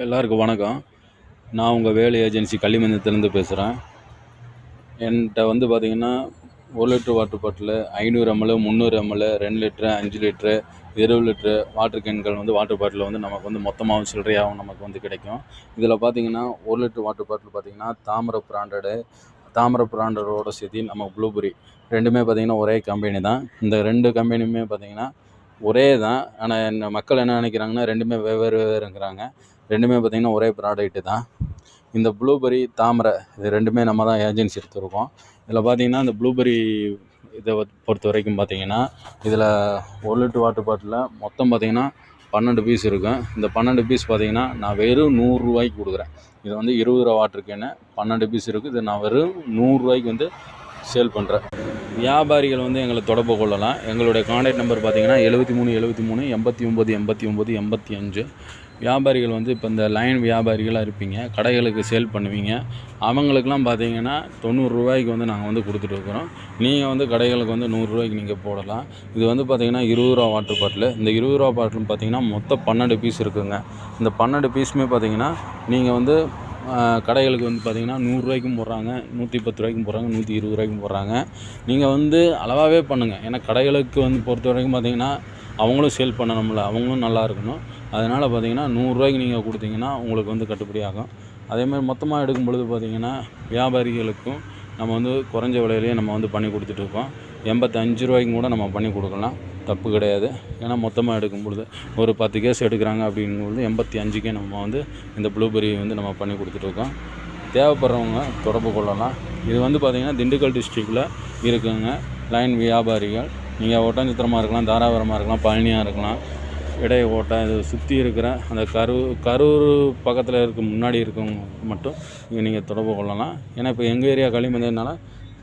எல்லாருக்கும் வணக்கம். நான் உங்கள் வேலை ஏஜென்சி கள்ளிமந்தத்துலேருந்து பேசுகிறேன். என்கிட்ட வந்து பார்த்திங்கன்னா 1 litre water bottle 500 ml 300 ml 2 litre 5 litre 20 litre water கேன்கள் வந்து வாட்டர் பாட்டில் வந்து நமக்கு வந்து மொத்தமாகவும் சில்லறையாகவும் நமக்கு வந்து கிடைக்கும். இதில் பார்த்திங்கன்னா 1 லிட்டர் வாட்டர் பாட்டில் பார்த்திங்கன்னா தாமிர பிராண்டடோட சேர்த்து நம்ம ப்ளூபெர்ரி ரெண்டுமே பார்த்திங்கன்னா ஒரே கம்பெனி தான். இந்த 2 கம்பெனியுமே பார்த்திங்கன்னா ஒரே தான். ஆனால் மக்கள் என்ன நினைக்கிறாங்கன்னா ரெண்டுமே வெவ்வேறுங்கிறாங்க. ரெண்டுமே பார்த்திங்கன்னா ஒரே ப்ராடக்ட்டு தான். இந்த ப்ளூபெர்ரி தாமரை இது ரெண்டுமே நம்ம தான் ஏஜென்சி எடுத்துருக்கோம். இதில் பார்த்திங்கன்னா இந்த ப்ளூபெர்ரி இதை பொறுத்த வரைக்கும் பார்த்திங்கன்னா இதில் 1 லிட்டர் வாட்டர் பாட்டிலில் மொத்தம் பார்த்திங்கன்னா 12 பீஸ் இருக்கும். இந்த 12 பீஸ் பார்த்திங்கன்னா நான் வெறும் 100 ரூபாய்க்கு கொடுக்குறேன். இது வந்து 20 ரூபா வாட்டர் கேனு 12 பீஸ் இருக்குது. இது நான் வெறும் 100 ரூபாய்க்கு வந்து சேல் பண்ணுறேன். வியாபாரிகள் வந்து எங்களை தொடர்பு கொள்ளலாம். எங்களுடைய கான்டாக்ட் நம்பர் பார்த்திங்கன்னா 73 89 89 89 85. வியாபாரிகள் வந்து இப்போ இந்த லைன் வியாபாரிகளாக இருப்பீங்க, கடைகளுக்கு சேல் பண்ணுவீங்க. அவங்களுக்கெல்லாம் பார்த்திங்கன்னா 90 ரூபாய்க்கு வந்து நாங்கள் வந்து கொடுத்துட்ருக்குறோம். நீங்கள் வந்து கடைகளுக்கு வந்து 100 ரூபாய்க்கு நீங்கள் போடலாம். இது வந்து பார்த்திங்கன்னா 20 ரூபா வாட்டர் பாட்டிலு. இந்த 20 ரூபா பாட்டிலும் பார்த்திங்கன்னா மொத்தம் 12 பீஸ் இருக்குங்க. இந்த 12 பீஸுமே பார்த்திங்கன்னா நீங்கள் வந்து கடைகளுக்கு வந்து பார்த்திங்கன்னா 100 ரூபாய்க்கும் போடுறாங்க, 110 ரூபாய்க்கும் போடுறாங்க, 120 ரூபாய்க்கும் போடுறாங்க. நீங்கள் வந்து அளவாகவே பண்ணுங்கள். ஏன்னா கடைகளுக்கு வந்து பொறுத்த வரைக்கும் பார்த்திங்கன்னா அவங்களும் சேல் பண்ணணும்ல, அவங்களும் நல்லா இருக்கணும். அதனால் பார்த்திங்கன்னா 100 ரூபாய்க்கு நீங்கள் கொடுத்தீங்கன்னா உங்களுக்கு வந்து கட்டுப்படி ஆகும். அதேமாதிரி மொத்தமாக எடுக்கும் பொழுது பார்த்திங்கன்னா வியாபாரிகளுக்கும் நம்ம வந்து குறைஞ்ச விலையிலேயே நம்ம வந்து பண்ணி கொடுத்துட்ருக்கோம். 85 ரூபாய்க்கும் கூட நம்ம பண்ணி கொடுக்கலாம், தப்பு கிடையாது. ஏன்னா மொத்தமாக எடுக்கும் பொழுது ஒரு 10 கேஸ் எடுக்கிறாங்க அப்படிங்கும்பொழுது 85க்கே நம்ம வந்து இந்த ப்ளூபெர்ரி வந்து நம்ம பண்ணி கொடுத்துட்ருக்கோம். தேவைப்படுறவங்க தொடர்பு கொள்ளலாம். இது வந்து பார்த்திங்கன்னா திண்டுக்கல் டிஸ்ட்ரிக்டில் இருக்குங்க. லைன் வியாபாரிகள் நீங்கள் ஒட்டஞ்சத்திரமாக இருக்கலாம், தாராபுரமாக இருக்கலாம், பழனியாக இருக்கலாம், இடையோட்டை இது சுற்றி இருக்கிற அந்த கரூர் பக்கத்தில் முன்னாடி இருக்கவங்க மட்டும் நீங்கள் தொடர்பு கொள்ளலாம். ஏன்னா இப்போ எங்கள் ஏரியா கள்ளிமந்தனால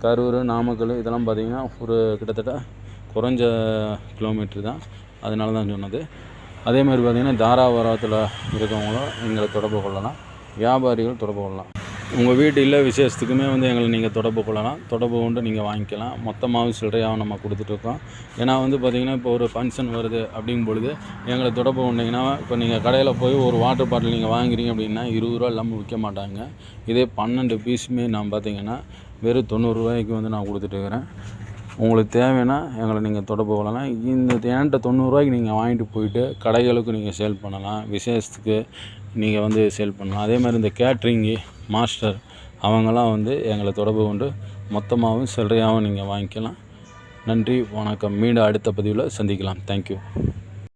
கரூர் நாமக்கல் இதெல்லாம் பார்த்திங்கன்னா ஒரு கிட்டத்தட்ட குறைஞ்ச கிலோமீட்ரு தான். அதனால தான் சொன்னது. அதேமாதிரி பார்த்திங்கன்னா தாராபுரத்தில் இருக்கவங்களும் எங்களை தொடர்பு கொள்ளலாம், வியாபாரிகள் தொடர்பு கொள்ளலாம். உங்கள் வீட்டு இல்லை விசேஷத்துக்குமே வந்து எங்களை நீங்கள் தொடர்பு கொள்ளலாம். தொடர்பு கொண்டு நீங்கள் வாங்கிக்கலாம். மொத்தமாகவும் சில்லறையாகவும் நம்ம கொடுத்துட்ருக்கோம். ஏன்னா வந்து பார்த்திங்கன்னா இப்போ ஒரு ஃபங்க்ஷன் வருது அப்படிங்கும் பொழுது எங்களை தொடர்பு கொண்டீங்கன்னா இப்போ நீங்கள் கடையில் போய் ஒரு வாட்டர் பாட்டில் நீங்கள் வாங்குறீங்க அப்படின்னா 20 ரூபா இல்லாமல் விற்க மாட்டாங்க. இதே 12 பீஸுமே நான் பார்த்திங்கன்னா வெறும் 90 ரூபாய்க்கு வந்து நான் கொடுத்துட்ருக்குறேன். உங்களுக்கு தேவைன்னா எங்களை நீங்கள் தொடர்பு கொள்ளலாம். இந்த என்கிட்ட 90 ரூபாய்க்கு நீங்கள் வாங்கிட்டு போயிட்டு கடைகளுக்கு நீங்கள் சேல் பண்ணலாம், விசேஷத்துக்கு நீங்கள் வந்து சேல் பண்ணலாம். அதே மாதிரி இந்த கேட்ரிங்கு மாஸ்டர் அவங்கெல்லாம் வந்து எங்களை தொடர்பு கொண்டு மொத்தமாகவும் சில்லறையாகவும் நீங்கள் வாங்கிக்கலாம். நன்றி, வணக்கம். மீண்டும் அடுத்த பதிவில் சந்திக்கலாம். தேங்க்யூ.